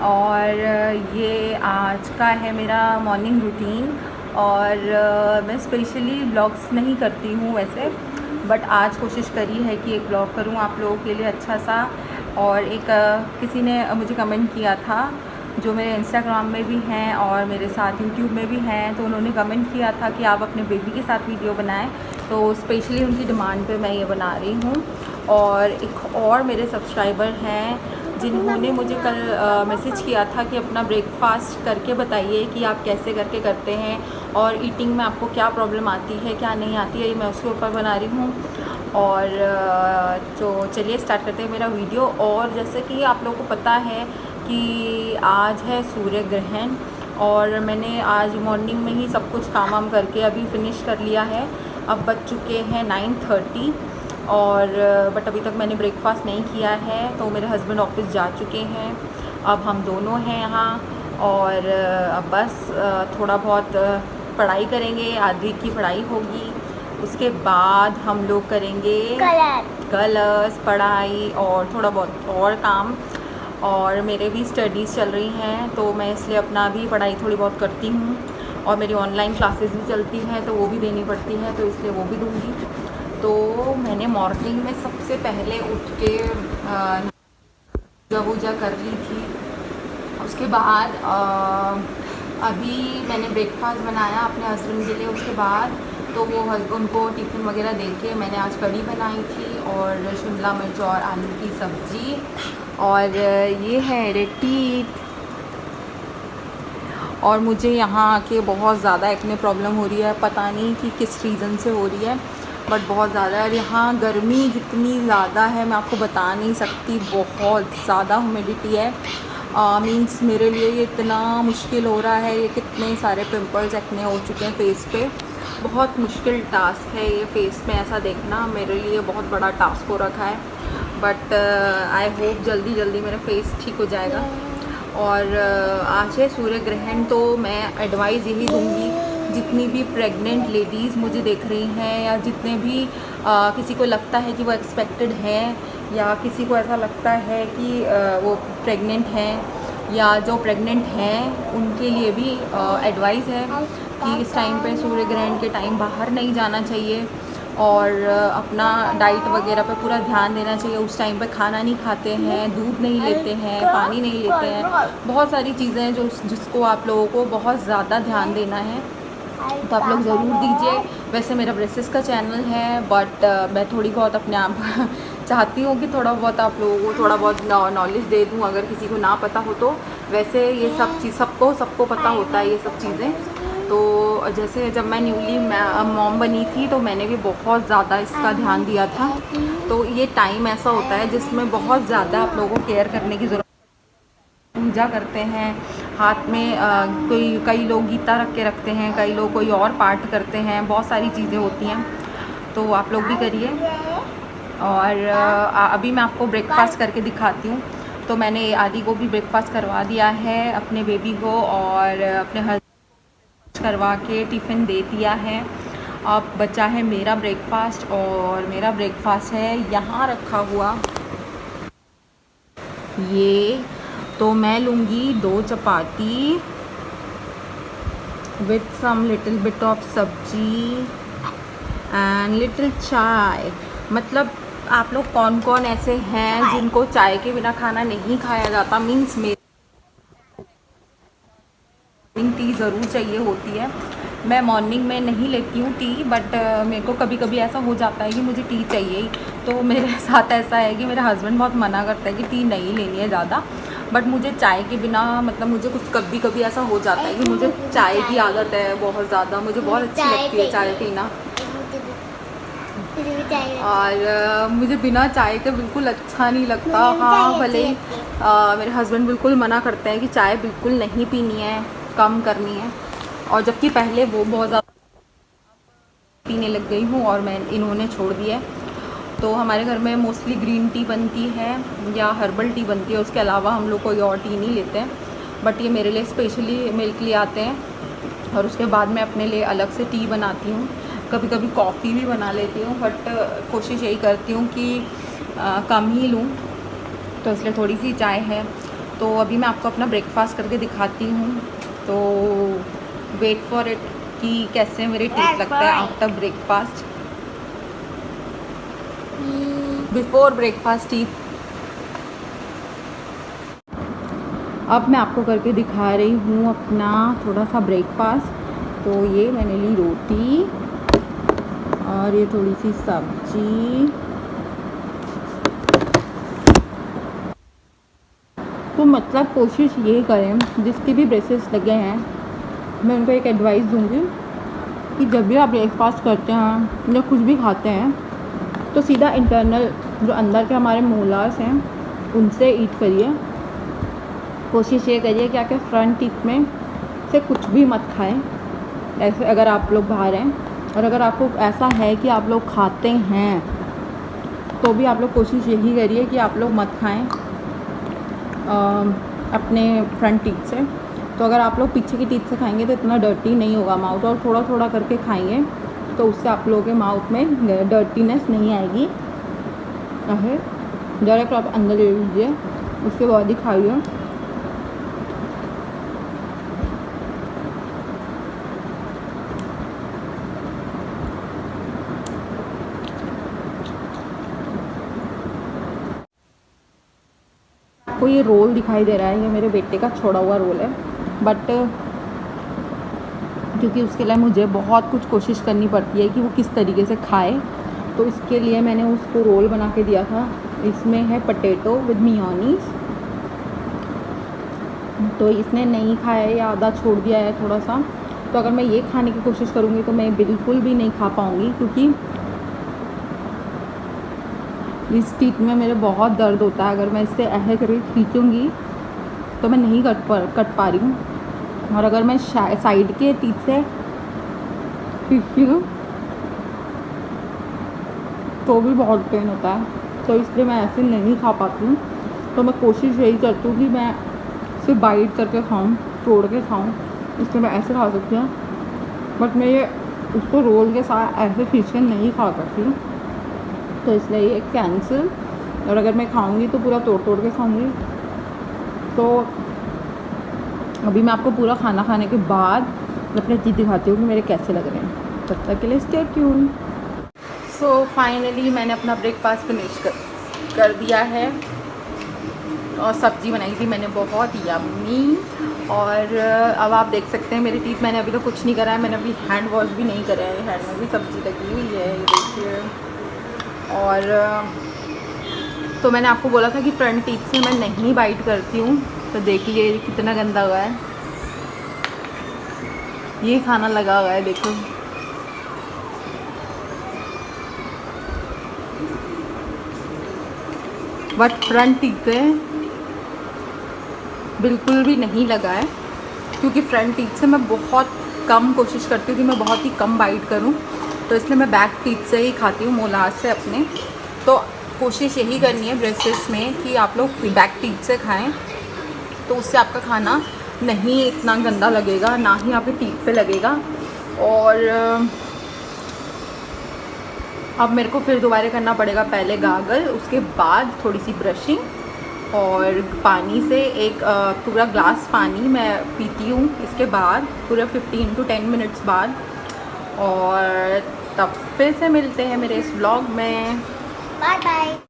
और ये आज का है मेरा मॉर्निंग रूटीन। और मैं स्पेशली व्लॉग्स नहीं करती हूँ वैसे, बट आज कोशिश करी है कि एक व्लॉग करूँ आप लोगों के लिए अच्छा सा। और एक किसी ने मुझे कमेंट किया था जो मेरे इंस्टाग्राम में भी हैं और मेरे साथ यूट्यूब में भी हैं, तो उन्होंने कमेंट किया था कि आप अपने बेबी के साथ वीडियो बनाएं, तो स्पेशली उनकी डिमांड पे मैं ये बना रही हूँ। और एक और मेरे सब्सक्राइबर हैं जिन्होंने मुझे कल मैसेज किया था कि अपना ब्रेकफास्ट करके बताइए कि आप कैसे करके करते हैं और ईटिंग में आपको क्या प्रॉब्लम आती है क्या नहीं आती है, ये मैं उसके ऊपर बना रही हूँ। और तो चलिए स्टार्ट करते हैं मेरा वीडियो। और जैसे कि आप लोगों को पता है कि आज है सूर्य ग्रहण, और मैंने आज मॉर्निंग में ही सब कुछ काम वाम करके अभी फिनिश कर लिया है। अब बज चुके हैं 9:30 और बट अभी तक मैंने ब्रेकफास्ट नहीं किया है, तो मेरे हस्बैंड ऑफिस जा चुके हैं। अब हम दोनों हैं यहाँ और अब बस थोड़ा बहुत पढ़ाई करेंगे, आधी की पढ़ाई होगी, उसके बाद हम लोग करेंगे कलर्स, पढ़ाई और थोड़ा बहुत और काम। और मेरे भी स्टडीज़ चल रही हैं, तो मैं इसलिए अपना भी पढ़ाई थोड़ी बहुत करती हूँ। और मेरी ऑनलाइन क्लासेस भी चलती हैं, तो वो भी देनी पड़ती हैं, तो इसलिए वो भी दूँगी। तो मैंने मॉर्निंग में सबसे पहले उठ के पूजा वूजा कर ली थी। उसके बाद अभी मैंने ब्रेकफास्ट बनाया अपने हस्बैंड के लिए। उसके बाद तो वो उनको टिफ़िन वगैरह दे के मैंने आज कढ़ी बनाई थी और शिमला मिर्च और आलू की सब्ज़ी। और ये है रेटी। और मुझे यहाँ आके बहुत ज़्यादा एक्ने प्रॉब्लम हो रही है, पता नहीं कि किस रीज़न से हो रही है, बट बहुत ज़्यादा। और यहाँ गर्मी जितनी ज़्यादा है मैं आपको बता नहीं सकती, बहुत ज़्यादा ह्यूमिडिटी है। मीन्स मेरे लिए ये इतना मुश्किल हो रहा है, ये कितने सारे पिंपल्स एक्ने हो चुके हैं फेस पे। बहुत मुश्किल टास्क है ये फेस में ऐसा देखना, मेरे लिए बहुत बड़ा टास्क हो रखा है। बट आई होप जल्दी जल्दी मेरा फेस ठीक हो जाएगा। और आज है सूर्य ग्रहण, तो मैं एडवाइस यही दूँगी जितनी भी प्रेग्नेंट लेडीज़ मुझे देख रही हैं, या जितने भी किसी को लगता है कि वो एक्सपेक्टेड हैं, या किसी को ऐसा लगता है कि वो प्रेग्नेंट हैं, या जो प्रेग्नेंट हैं उनके लिए भी एडवाइस है कि इस टाइम पे सूर्य ग्रहण के टाइम बाहर नहीं जाना चाहिए और अपना डाइट वगैरह पे पूरा ध्यान देना चाहिए। उस टाइम पे खाना नहीं खाते हैं, दूध नहीं लेते हैं, पानी नहीं लेते हैं, बहुत सारी चीज़ें हैं जिसको आप लोगों को बहुत ज़्यादा ध्यान देना है, तो आप लोग ज़रूर दीजिए। वैसे मेरा ब्रेसेस का चैनल है, बट मैं थोड़ी बहुत अपने आप चाहती हूँ कि थोड़ा बहुत आप लोगों को थोड़ा बहुत नॉलेज दे दूँ अगर किसी को ना पता हो तो। वैसे ये सब चीज़ सबको पता होता है ये सब चीज़ें। तो जैसे जब मैं न्यूली मॉम बनी थी तो मैंने भी बहुत ज़्यादा इसका ध्यान दिया था। तो ये टाइम ऐसा होता है जिसमें बहुत ज़्यादा आप लोगों को केयर करने की ज़रूरत। पूजा करते हैं, हाथ में कई लोग गीता रख के रखते हैं, कई लोग कोई और पाठ करते हैं, बहुत सारी चीज़ें होती हैं, तो आप लोग भी करिए। और अभी मैं आपको ब्रेकफास्ट करके दिखाती हूँ। तो मैंने आदि को भी ब्रेकफास्ट करवा दिया है, अपने बेबी को, और अपने हस्बैंड करवा के टिफ़िन दे दिया है। अब बचा है मेरा ब्रेकफास्ट, और मेरा ब्रेकफास्ट है यहाँ रखा हुआ ये। तो मैं लूँगी 2 चपाती with some little bit of सब्जी एंड लिटिल चाय। मतलब आप लोग कौन कौन ऐसे हैं जिनको चाय के बिना खाना नहीं खाया जाता। मीन्स मेरी टी ज़रूर चाहिए होती है। मैं मॉर्निंग में नहीं लेती हूँ टी, बट मेरे को कभी कभी ऐसा हो जाता है कि मुझे टी चाहिए ही। तो मेरे साथ ऐसा है कि मेरा हस्बैंड बहुत मना करता है कि टी नहीं लेनी है ज़्यादा, बट मुझे चाय के बिना मतलब मुझे कुछ कभी कभी ऐसा हो जाता है कि मुझे चाय की आदत है बहुत ज़्यादा, मुझे बहुत अच्छी लगती है चाय पीना। और मुझे बिना चाय के बिल्कुल अच्छा नहीं लगता। हाँ, भले ही मेरे हस्बैंड बिल्कुल मना करते हैं कि चाय बिल्कुल नहीं पीनी है, कम करनी है, और जबकि पहले वो बहुत ज़्यादा पीने लग गई हूँ और मैं इन्होंने छोड़ दिया है। तो हमारे घर में मोस्टली ग्रीन टी बनती है या हर्बल टी बनती है, उसके अलावा हम लोग कोई और टी नहीं लेते हैं। बट ये मेरे लिए स्पेशली मिल्क ले आते हैं और उसके बाद मैं अपने लिए अलग से टी बनाती हूँ। कभी कभी कॉफ़ी भी बना लेती हूँ, बट कोशिश यही करती हूँ कि कम ही लूँ, तो इसलिए थोड़ी सी चाय है। तो अभी मैं आपको अपना ब्रेकफास्ट करके दिखाती हूँ, तो वेट फॉर इट कि कैसे मेरे टीथ लगता है after breakfast, before breakfast teeth. अब मैं आपको करके दिखा रही हूँ अपना थोड़ा सा ब्रेकफास्ट। तो ये मैंने ली रोटी और ये थोड़ी सी सब्जी। तो मतलब कोशिश ये करें, जिसके भी ब्रेसेस लगे हैं मैं उनको एक एडवाइस दूंगी कि जब भी आप ब्रेकफास्ट करते हैं या कुछ भी खाते हैं तो सीधा इंटरनल जो अंदर के हमारे मोलार्स हैं उनसे ईट करिए। कोशिश ये करिए कि आपके फ्रंट टीथ में से कुछ भी मत खाएं, ऐसे अगर आप लोग बाहर हैं। और अगर आपको ऐसा है कि आप लोग खाते हैं तो भी आप लोग कोशिश यही करिए कि आप लोग मत खाएं अपने फ्रंट टीथ से। तो अगर आप लोग पीछे की टीथ से खाएंगे तो इतना डर्टी नहीं होगा माउथ, और थोड़ा थोड़ा करके खाएंगे तो उससे आप लोगों के माउथ में डर्टीनेस नहीं आएगी। डायरेक्ट आप अंदर ले लीजिए, उसके बाद ही खाइए। आपको ये रोल दिखाई दे रहा है, ये मेरे बेटे का छोड़ा हुआ रोल है, बट क्योंकि उसके लिए मुझे बहुत कुछ कोशिश करनी पड़ती है कि वो किस तरीके से खाए, तो इसके लिए मैंने उसको रोल बना के दिया था। इसमें है पटेटो विद मियोनीज। तो इसने नहीं खाया है या आधा छोड़ दिया है थोड़ा सा। तो अगर मैं ये खाने की कोशिश करूँगी तो मैं बिल्कुल भी नहीं खा पाऊँगी, क्योंकि इस टीथ में मेरे बहुत दर्द होता है। अगर मैं इससे ऐसे करके खींचूँगी तो मैं नहीं कट पा रही हूँ, और अगर मैं साइड के टीथ से खींचती हूँ तो भी बहुत पेन होता है। तो इसलिए मैं ऐसे नहीं खा पाती हूँ। तो मैं कोशिश यही करती हूँ कि मैं सिर्फ बाइट करके खाऊँ, तोड़ के खाऊँ। इसलिए मैं ऐसे खा सकती हूँ, बट मैं ये उसको रोल के साथ ऐसे खींच के नहीं खा सकती हूँ, तो इसलिए ये कैंसिल। और अगर मैं खाऊंगी तो पूरा तोड़ तोड़ के खाऊंगी। तो अभी मैं आपको पूरा खाना खाने के बाद अपने टीथ दिखाती हूँ कि मेरे कैसे लग रहे हैं। तब तक के लिए स्टे ट्यून। सो फाइनली मैंने अपना ब्रेकफास्ट फिनिश कर दिया है, और सब्ज़ी बनाई थी मैंने बहुत यम्मी। और अब आप देख सकते हैं मेरे टीथ, मैंने अभी तो कुछ नहीं करा है, मैंने अभी हैंड वॉश भी नहीं करा है। हैंड में भी सब्ज़ी लगी हुई है, ये देखिए। और तो मैंने आपको बोला था कि फ्रंट टीथ से मैं नहीं बाइट करती हूँ, तो देखिए कितना गंदा हुआ है। ये खाना लगा हुआ है, देखो। बट फ्रंट टीथ से बिल्कुल भी नहीं लगा है, क्योंकि फ्रंट टीथ से मैं बहुत कम कोशिश करती हूँ कि मैं बहुत ही कम बाइट करूँ। तो इसलिए मैं बैक टीथ से ही खाती हूँ, मोलार से अपने। तो कोशिश यही करनी है ब्रेसेस में कि आप लोग बैक टीथ से खाएं, तो उससे आपका खाना नहीं इतना गंदा लगेगा, ना ही आपके टीथ पे लगेगा। और अब मेरे को फिर दोबारा करना पड़ेगा, पहले गागल, उसके बाद थोड़ी सी ब्रशिंग, और पानी से एक पूरा ग्लास पानी मैं पीती हूँ इसके बाद, पूरा 15 to 10 मिनट्स बाद। और तब फिर से मिलते हैं मेरे इस व्लॉग में। Bye bye.